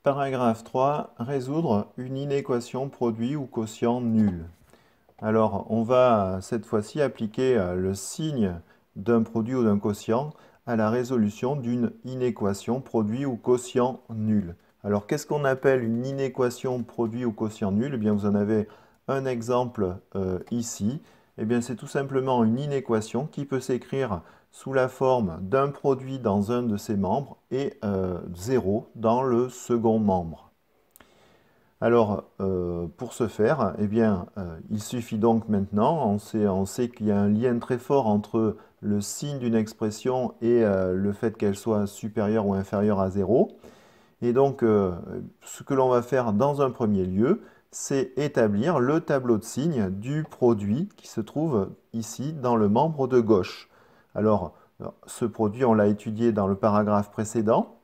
Paragraphe 3. Résoudre une inéquation produit ou quotient nul. Alors, on va cette fois-ci appliquer le signe d'un produit ou d'un quotient à la résolution d'une inéquation produit ou quotient nul. Alors, qu'est-ce qu'on appelle une inéquation produit ou quotient nul? Eh bien, vous en avez un exemple ici. Eh bien, c'est tout simplement une inéquation qui peut s'écrire sous la forme d'un produit dans un de ses membres et 0 dans le second membre. Alors, pour ce faire, eh bien, il suffit donc maintenant, on sait qu'il y a un lien très fort entre le signe d'une expression et le fait qu'elle soit supérieure ou inférieure à 0. Et donc, ce que l'on va faire dans un premier lieu, c'est établir le tableau de signes du produit qui se trouve ici dans le membre de gauche. Alors, ce produit, on l'a étudié dans le paragraphe précédent.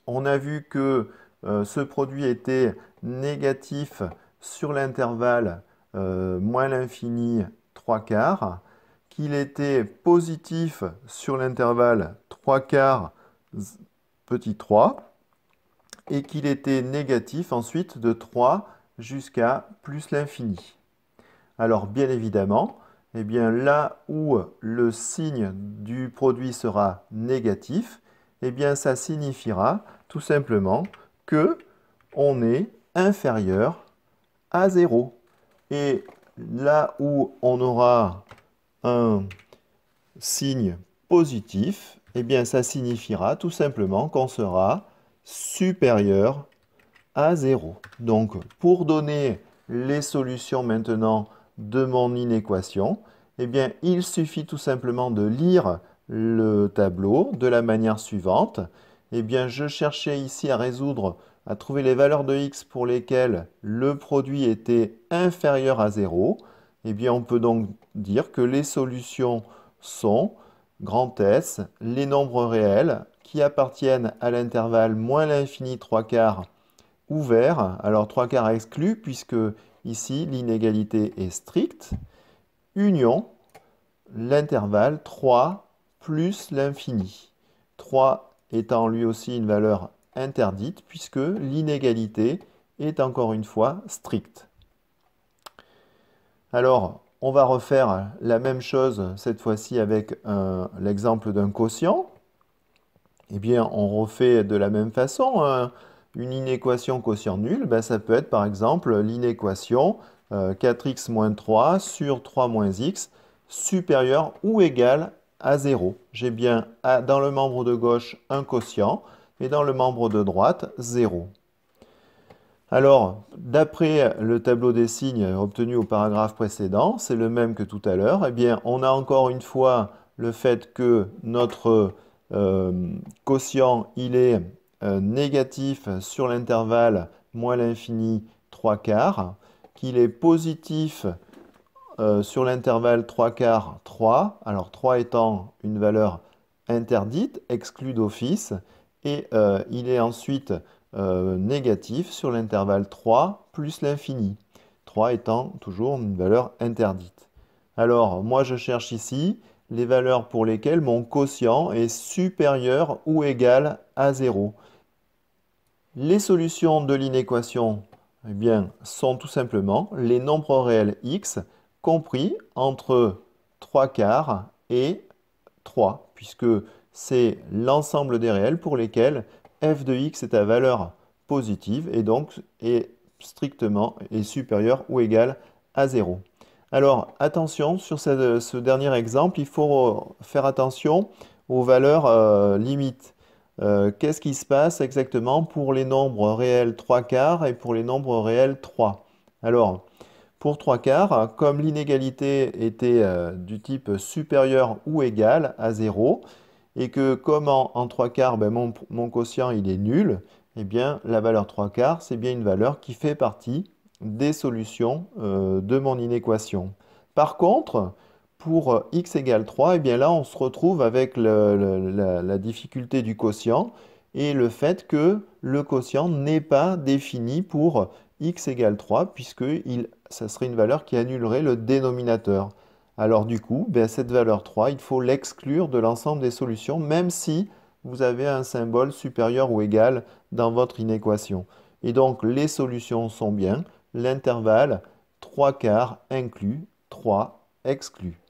On a vu que ce produit était négatif sur l'intervalle moins l'infini 3 quarts, qu'il était positif sur l'intervalle 3 quarts petit 3, et qu'il était négatif ensuite de 3 jusqu'à plus l'infini. Alors bien évidemment, eh bien, là où le signe du produit sera négatif, eh bien, ça signifiera tout simplement que on est inférieur à 0. Et là où on aura un signe positif, eh bien, ça signifiera tout simplement qu'on sera supérieur à 0. Donc, pour donner les solutions maintenant de mon inéquation, eh bien, il suffit tout simplement de lire le tableau de la manière suivante. Eh bien, je cherchais ici à résoudre, à trouver les valeurs de x pour lesquelles le produit était inférieur à 0. Eh bien, on peut donc dire que les solutions sont grand S, les nombres réels qui appartiennent à l'intervalle moins l'infini 3 quarts ouvert, alors 3 quarts exclus puisque ici l'inégalité est stricte, union l'intervalle 3 plus l'infini. 3 étant lui aussi une valeur interdite puisque l'inégalité est encore une fois stricte. Alors, on va refaire la même chose cette fois-ci avec l'exemple d'un quotient. Eh bien, on refait de la même façon une inéquation quotient nul. Ben, ça peut être par exemple l'inéquation 4x moins 3 sur 3 moins x supérieur ou égal à 0. J'ai bien dans le membre de gauche un quotient et dans le membre de droite 0. Alors, d'après le tableau des signes obtenu au paragraphe précédent, c'est le même que tout à l'heure. Eh bien, on a encore une fois le fait que notre quotient, il est négatif sur l'intervalle moins l'infini 3 quarts, qu'il est positif sur l'intervalle 3 quarts 3, alors 3 étant une valeur interdite, exclue d'office, et il est ensuite négatif sur l'intervalle 3 plus l'infini, 3 étant toujours une valeur interdite. Alors, moi je cherche ici les valeurs pour lesquelles mon quotient est supérieur ou égal à 0. Les solutions de l'inéquation eh bien, sont tout simplement les nombres réels x compris entre 3 quarts et 3, puisque c'est l'ensemble des réels pour lesquels f de x est à valeur positive et donc est strictement supérieur ou égal à 0. Alors attention, sur ce dernier exemple, il faut faire attention aux valeurs limites. Qu'est-ce qui se passe exactement pour les nombres réels 3 quarts et pour les nombres réels 3? Alors, pour 3 quarts, comme l'inégalité était du type supérieur ou égal à 0, et que comme en 3 quarts, ben, mon quotient il est nul, eh bien la valeur 3 quarts, c'est bien une valeur qui fait partie des solutions de mon inéquation. Par contre, pour x égale 3, eh bien là on se retrouve avec la difficulté du quotient et le fait que le quotient n'est pas défini pour x égale 3, puisque ça serait une valeur qui annulerait le dénominateur. Alors du coup, ben, cette valeur 3, il faut l'exclure de l'ensemble des solutions, même si vous avez un symbole supérieur ou égal dans votre inéquation. Et donc, les solutions sont bien l'intervalle 3 quarts inclus, 3 exclus.